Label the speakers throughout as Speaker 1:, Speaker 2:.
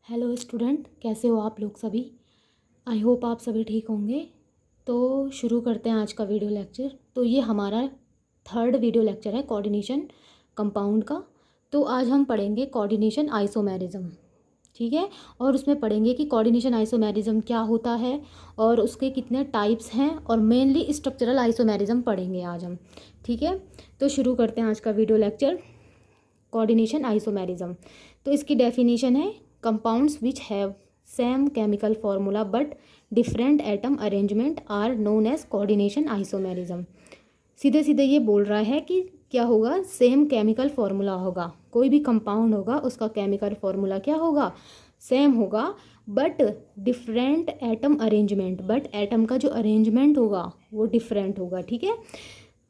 Speaker 1: Hello student, कैसे हो आप लोग सभी। आई होप आप सभी ठीक होंगे। तो शुरू करते हैं आज का वीडियो लेक्चर। तो ये हमारा थर्ड वीडियो लेक्चर है कोऑर्डिनेशन कंपाउंड का। तो आज हम पढ़ेंगे कोऑर्डिनेशन आइसोमेरिज्म, ठीक है। और उसमें पढ़ेंगे कि कोऑर्डिनेशन आइसोमेरिज्म क्या होता है और उसके कितने टाइप्स हैं, और मेनली स्ट्रक्चरल आइसोमेरिज्म पढ़ेंगे आज हम, ठीक है। तो शुरू करते हैं आज का वीडियो लेक्चर। कोऑर्डिनेशन आइसोमेरिज्म, तो इसकी डेफिनेशन है compounds which have same chemical formula but different atom arrangement are known as coordination isomerism. सीधे सीधे ये बोल रहा है कि क्या होगा, सेम केमिकल फॉर्मूला होगा, कोई भी कंपाउंड होगा उसका केमिकल फॉर्मूला क्या होगा, सेम होगा, but different atom arrangement, but atom का जो अरेंजमेंट होगा वो डिफरेंट होगा, ठीक है।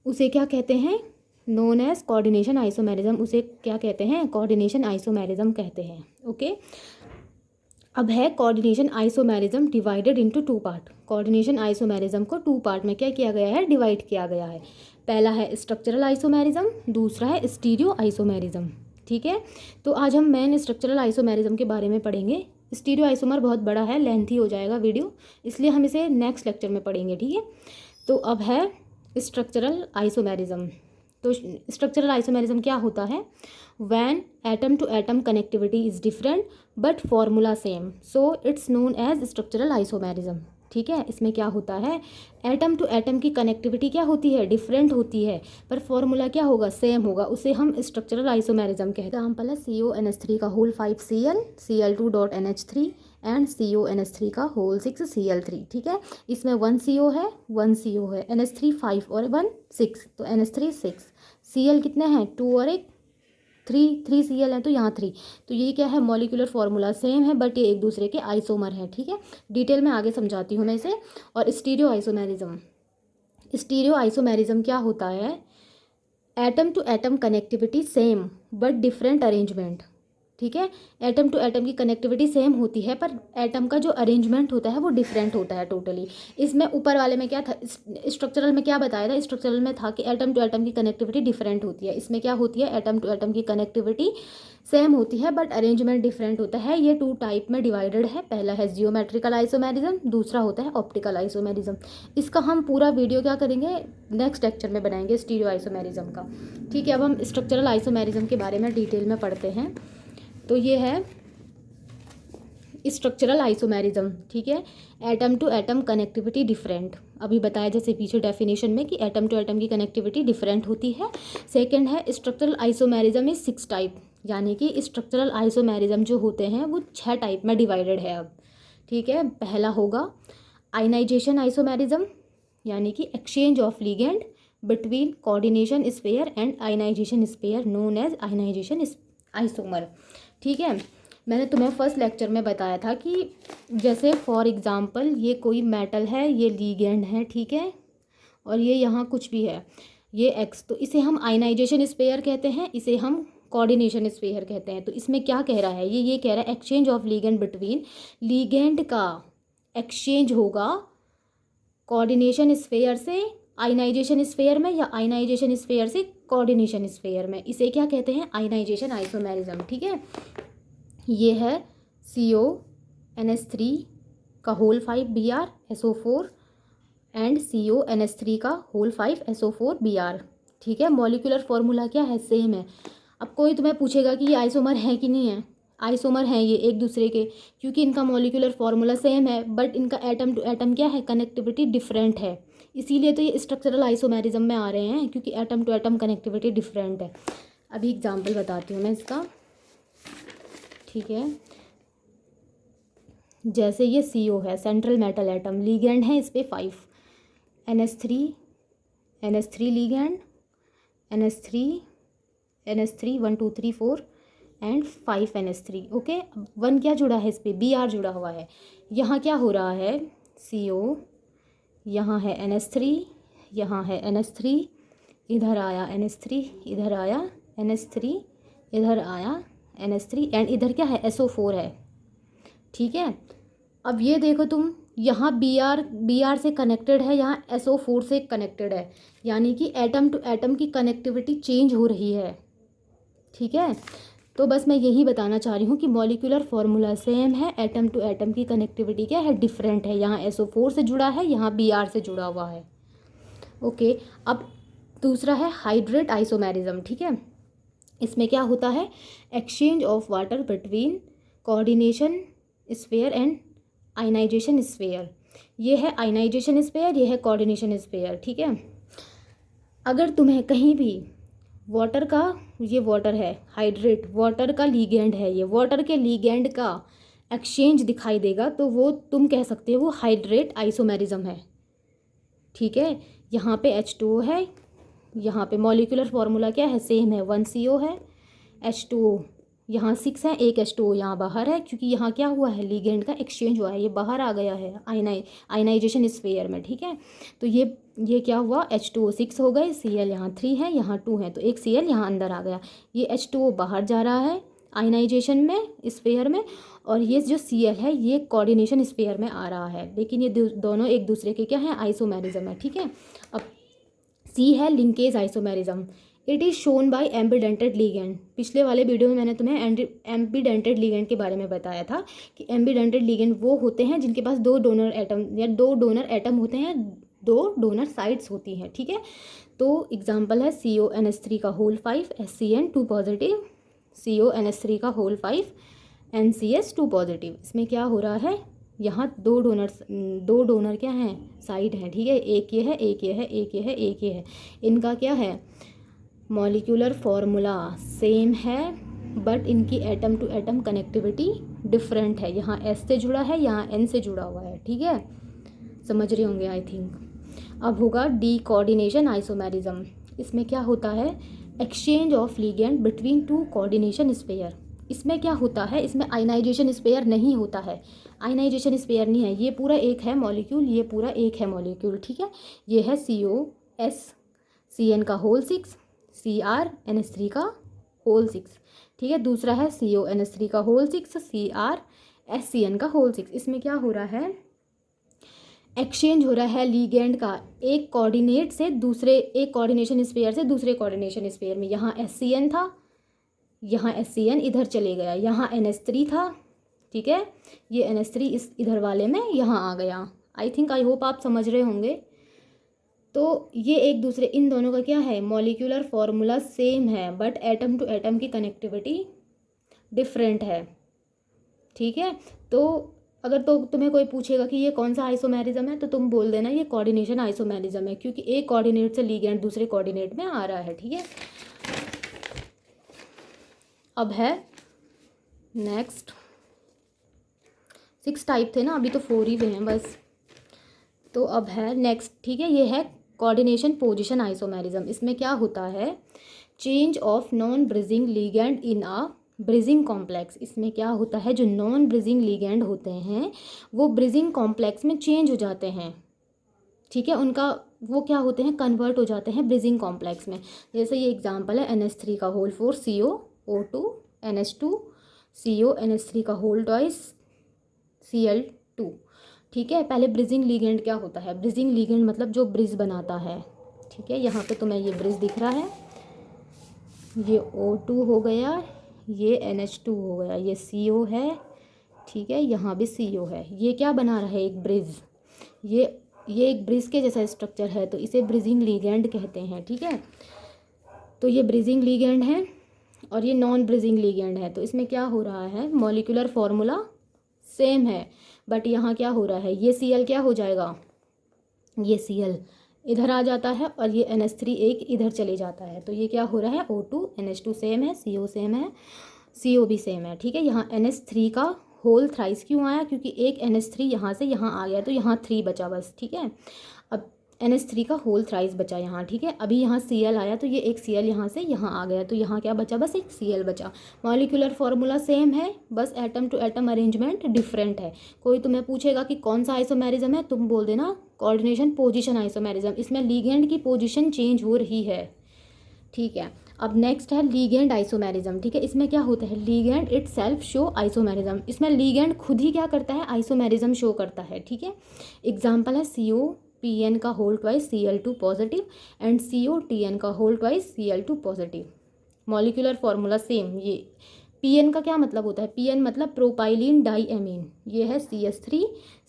Speaker 1: उसे क्या कहते हैं, नोन एज कोऑर्डिनेशन आइसोमेरिज्म। उसे क्या कहते हैं, कोऑर्डिनेशन आइसोमेरिज्म कहते हैं, ओके। अब है coordination isomerism divided into two part. Coordination isomerism को टू पार्ट में क्या किया गया है, डिवाइड किया गया है। पहला है स्ट्रक्चरल आइसोमेरिज्म, दूसरा है स्टीरियो आइसोमेरिज्म, ठीक है। तो आज हम मेन स्ट्रक्चरल आइसोमेरिज्म के बारे में पढ़ेंगे। स्टीरियो आइसोमर बहुत बड़ा है, लेंथी हो जाएगा वीडियो, इसलिए हम इसे नेक्स्ट लेक्चर में पढ़ेंगे, ठीक है। तो अब है स्ट्रक्चरल आइसोमेरिज्म। तो स्ट्रक्चरल आइसोमेरिज्म क्या होता है, when atom to atom connectivity is different but formula same, so it's known as structural isomerism, ठीक है। इसमें क्या होता है, एटम टू एटम की कनेक्टिविटी क्या होती है, डिफरेंट होती है, पर फॉर्मूला क्या होगा, सेम होगा, उसे हम स्ट्रक्चरल आइसोमेरिज्म कहते हैं। एग्जाम्पल है CONH3 का whole 5Cl, Cl2.NH3 and CONH3 का होल 6Cl3, ठीक है। इसमें 1 CO है, 1 CO है, NH3 5 और 1 6, तो NH3 6, Cl कितने हैं, 2 और एक 3 Cl है, तो यहाँ 3। तो ये क्या है, मॉलिक्यूलर फार्मूला सेम है, बट ये एक दूसरे के आइसोमर है, ठीक है। डिटेल में आगे समझाती हूँ मैं इसे। और स्टीरियो आइसोमेरिज्म, स्टीरियो आइसोमेरिज्म क्या होता है, atom to atom connectivity same but different arrangement, ठीक है। एटम टू एटम की कनेक्टिविटी सेम होती है, पर एटम का जो अरेंजमेंट होता है वो डिफरेंट होता है टोटली। इसमें ऊपर वाले में क्या था, स्ट्रक्चरल में क्या बताया था, स्ट्रक्चरल में था कि एटम टू एटम की कनेक्टिविटी डिफरेंट होती है। इसमें क्या होती है, एटम टू एटम की कनेक्टिविटी सेम होती है बट अरेंजमेंट डिफरेंट होता है। ये टू टाइप में डिवाइडेड है, पहला है जियोमेट्रिकल आइसोमेरिज्म, दूसरा होता है ऑप्टिकल आइसोमेरिज्म। इसका हम पूरा वीडियो क्या करेंगे, नेक्स्ट लेक्चर में बनाएंगे स्टीरियो आइसोमेरिज्म का, ठीक है। अब हम स्ट्रक्चरल आइसोमेरिज्म के बारे में डिटेल में पढ़ते हैं। तो ये है स्ट्रक्चरल आइसोमेरिज्म, ठीक है। Atom to atom connectivity different, अभी बताया जैसे पीछे डेफिनेशन में कि एटम टू एटम की कनेक्टिविटी डिफरेंट होती है। सेकंड है स्ट्रक्चरल आइसोमेरिज्म इज 6 टाइप, यानी कि स्ट्रक्चरल आइसोमेरिज्म जो होते हैं वो 6 टाइप में डिवाइडेड है अब, ठीक है। पहला होगा आयनाइजेशन आइसोमेरिज्म, यानी कि exchange of ligand between coordination sphere and ionisation sphere known as ionisation isomer, ठीक है। मैंने तुम्हें फर्स्ट लेक्चर में बताया था कि जैसे फॉर एग्जांपल ये कोई मेटल है, ये लिगेंड है, ठीक है, और ये यहाँ कुछ भी है, ये एक्स, तो इसे हम आयनाइजेशन स्पेयर कहते हैं, इसे हम कोऑर्डिनेशन स्पेयर कहते हैं। तो इसमें क्या कह रहा है, ये कह रहा है exchange of ligand between, ligand का एक्सचेंज होगा कोऑर्डिनेशन स्पेयर से आयनाइजेशन स्फेयर में, या आयनाइजेशन स्फेयर से कोऑर्डिनेशन स्फेयर में, इसे क्या कहते हैं, आयनाइजेशन आइसोमेरिज्म, ठीक है। ये है CONH3 का whole 5 Br SO4 and CONH3 का होल 5 SO4 Br, ठीक है। मॉलिक्यूलर फॉर्मूला क्या है, सेम है। अब कोई तुम्हें पूछेगा कि ये आइसोमर है कि नहीं है, आइसोमर हैं ये एक दूसरे के, क्योंकि इनका मॉलिक्यूलर फार्मूला सेम है, बट इनका एटम टू एटम क्या है, कनेक्टिविटी डिफरेंट है, इसीलिए तो ये स्ट्रक्चरल आइसोमेरिज्म में आ रहे हैं, क्योंकि atom to atom connectivity different है। अभी एग्जांपल बताती हूँ मैं इसका, ठीक है। जैसे ये CO है, सेंट्रल मेटल एटम, लिगेंड है इस पर 5, NH3 ligand, NH3 1 2 3 4 and 5 NH3, okay. 1 क्या जुड़ा है इस पर, Br जुड़ा हुआ है। यहाँ क्या हो रहा है, CO, यहाँ है NH3, यहाँ है NH3, इधर आया NH3, इधर आया NH3, इधर आया NH3 एंड इधर क्या है, SO4 है, ठीक है। अब ये देखो तुम, यहाँ Br से कनेक्टेड है, यहाँ SO4 से कनेक्टेड है, यानी कि एटम टू एटम की कनेक्टिविटी चेंज हो रही है, ठीक है। तो बस मैं यही बताना चाह रही हूँ कि मॉलिक्यूलर फॉर्मूला सेम है, एटम टू एटम की कनेक्टिविटी क्या है, डिफरेंट है। यहाँ SO4 से जुड़ा है, यहाँ Br से जुड़ा हुआ है। ओके, अब दूसरा है हाइड्रेट आइसोमेरिज्म। ठीक है, इसमें क्या होता है, exchange of water between coordination sphere and ionisation sphere. ये है आयनाइजेशन स्फीयर, ये है कोऑर्डिनेशन स्फीयर। ठीक है, अगर तुम्हें कहीं भी वाटर का, ये वाटर है हाइड्रेट, वाटर का लीगेंड है, ये वाटर के लीगेंड का एक्सचेंज दिखाई देगा तो वो तुम कह सकते हो वो हाइड्रेट आइसोमेरिज्म है। ठीक है, यहाँ पे H2O है, यहाँ पे मॉलिक्यूलर फार्मूला क्या है, सेम है, 1CO है, H2O यहाँ 6 है, एक H2O यहाँ बाहर है, क्योंकि यहाँ क्या हुआ है, लीगेंड का एक्सचेंज हुआ है, ये बाहर आ गया है आयनाइजेशन स्फीयर में। ठीक है, तो ये क्या हुआ, H2O 6 हो गए, Cl यहाँ 3 है, यहाँ 2 है, तो एक Cl यहाँ अंदर आ गया, ये H2O बाहर जा रहा है आयनाइजेशन में स्फीयर में, और ये जो Cl है ये कोऑर्डिनेशन स्फीयर में आ रहा है, लेकिन ये दोनों एक दूसरे के क्या है, आइसोमेरिज्म है। ठीक है, अब C है linkage isomerism. It is shown by एम्बीडेंटेड ligand. पिछले वाले वीडियो में मैंने तुम्हें एम्बीडेंटेड लीगेंड के बारे में बताया था कि एम्बीडेंटेड लीगेंड वो होते हैं जिनके पास दो डोनर एटम या दो डोनर एटम होते हैं, दो डोनर साइड्स होती हैं। ठीक है, तो एग्जांपल है CONH3 का होल 5 SCN2 पॉजिटिव, CONH3 का होल 5 NCS2 पॉजिटिव। इसमें क्या हो रहा है, यहाँ दो डोनर क्या हैं, साइड हैं। ठीक है, एक ये है, एक ये है, एक ये है, एक ये है, इनका क्या है, मॉलिक्यूलर फॉर्मूला सेम है बट इनकी atom to atom connectivity different है। यहाँ S से जुड़ा है, यहाँ N से जुड़ा हुआ है। ठीक है, समझ रहे होंगे आई थिंक। अब होगा डी कोऑर्डिनेशन आइसोमेरिज्म। इसमें क्या होता है, exchange of ligand between two coordination sphere. इसमें क्या होता है, इसमें आयनाइजेशन स्फीयर नहीं होता है, आयनाइजेशन स्फीयर नहीं है, ये पूरा एक है मॉलिक्यूल, ये पूरा एक है मॉलिक्यूल। ठीक है, ये है COS CN का होल 6, CrNH3 का होल 6। ठीक है, दूसरा है CONH3 का होल 6, CrSCN का होल 6। इसमें क्या हो रहा है, एक्सचेंज हो रहा है लीगेंड का एक कोऑर्डिनेट से दूसरे, एक कोऑर्डिनेशन स्फीयर से दूसरे कोऑर्डिनेशन स्फीयर में। यहाँ SCN था, यहाँ SCN इधर चले गया, यहाँ NH3 था। ठीक है, ये NH3 इस इधर वाले में यहाँ आ गया। आई होप आप समझ रहे होंगे। तो ये एक दूसरे, इन दोनों का क्या है, मॉलिक्यूलर फॉर्मूला सेम है बट एटम टू एटम की कनेक्टिविटी डिफरेंट है। ठीक है, तो अगर तो तुम्हें कोई पूछेगा कि ये कौन सा आइसोमेरिज्म है, तो तुम बोल देना ये कोऑर्डिनेशन आइसोमेरिज्म है, क्योंकि एक कोऑर्डिनेट से लीगेंड दूसरे कोऑर्डिनेट में आ रहा है। ठीक है, अब है नेक्स्ट 6 टाइप थे ना, अभी तो 4 ही हुए हैं बस। तो अब है नेक्स्ट। ठीक है, ये है कोऑर्डिनेशन पोजीशन आइसोमेरिज्म। इसमें क्या होता है, change of non bridging ligand in a bridging complex. इसमें क्या होता है, जो नॉन ब्रिजिंग लीगेंड होते हैं वो ब्रिजिंग कॉम्प्लेक्स में चेंज हो जाते हैं। ठीक है, उनका वो क्या होते हैं, कन्वर्ट हो जाते हैं ब्रिजिंग कॉम्प्लेक्स में। जैसे ये एग्जांपल है NH3 का होल 4 COO2 NH2, CONH3 का होल ट्वाइस Cl2। ठीक है, पहले ब्रिजिंग लीगेंड क्या होता है, ब्रिजिंग लीगेंड मतलब जो ब्रिज बनाता है। ठीक है, यहाँ पे तुम्हें ये ब्रिज दिख रहा है, ये O2 हो गया, ये NH2 हो गया, ये CO है। ठीक है, यहाँ भी CO है, ये क्या बना रहा है, एक ब्रिज। ये एक ब्रिज के जैसा स्ट्रक्चर है, तो इसे ब्रिजिंग लीगेंड कहते हैं। ठीक है, तो ये ब्रिजिंग लीगेंड है और ये नॉन ब्रिजिंग लीगेंड है। तो इसमें क्या हो रहा है, मॉलिक्यूलर फॉर्मूला सेम है बट यहाँ क्या हो रहा है, ये Cl क्या हो जाएगा, ये Cl इधर आ जाता है और ये NH3 एक इधर चले जाता है। तो ये क्या हो रहा है, O2 NH2 सेम है, CO सेम है, CO भी सेम है। ठीक है, यहाँ NH3 का होल थ्राइस क्यों आया, क्योंकि एक NH3 यहाँ से यहाँ आ गया तो यहाँ 3 बचा बस। ठीक है, अब NH3 का होल थ्राइस बचा यहाँ। ठीक है, अभी यहाँ Cl आया तो ये एक Cl यहाँ से यहाँ आ गया तो यहाँ क्या बचा, बस एक Cl बचा। मॉलिक्यूलर फॉर्मूला सेम है, बस atom to atom arrangement different है। कोई तुम्हें पूछेगा कि कौन सा आइसोमेरिज्म है, तुम बोल देना कोऑर्डिनेशन पोजीशन आइसोमेरिज्म। इसमें लीगेंड की पोजीशन चेंज हो रही है। ठीक है, अब नेक्स्ट है लीगेंड आइसोमेरिज्म। ठीक है, इसमें क्या होता है, ligand it self show isomerism. इसमें लीगेंड खुद ही क्या करता है, आइसोमेरिज्म शो करता है। ठीक है, एग्जाम्पल है COPN का whole twice Cl2 positive and COTN का whole twice Cl2 positive. Molecular formula same, ये पीएन का क्या मतलब होता है? पीएन मतलब प्रोपाइलीन डाईएमीन। ये है CH3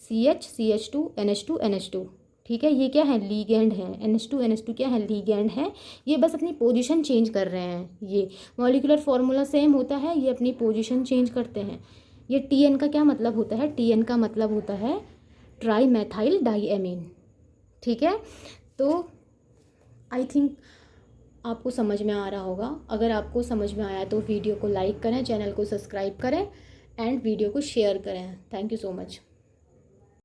Speaker 1: CH CH2 NH2 NH2। ठीक है, ये क्या है? लीगैंड है। NH2 NH2 क्या है? लीगैंड है। ये बस अपनी पोजीशन चेंज कर रहे हैं। ये मॉलिक्यूलर फॉर्मूला सेम होता है, ये अपनी पोजीशन चेंज करते हैं। ये TN का क्या मतलब होता है? TN का मतलब होता है ट्राई मैथाइल डाईएमीन। ठीक है, तो आई थिंक आपको समझ में आ रहा होगा। अगर आपको समझ में आया तो वीडियो को लाइक करें, चैनल को सब्सक्राइब करें एंड वीडियो को शेयर करें। Thank you so much.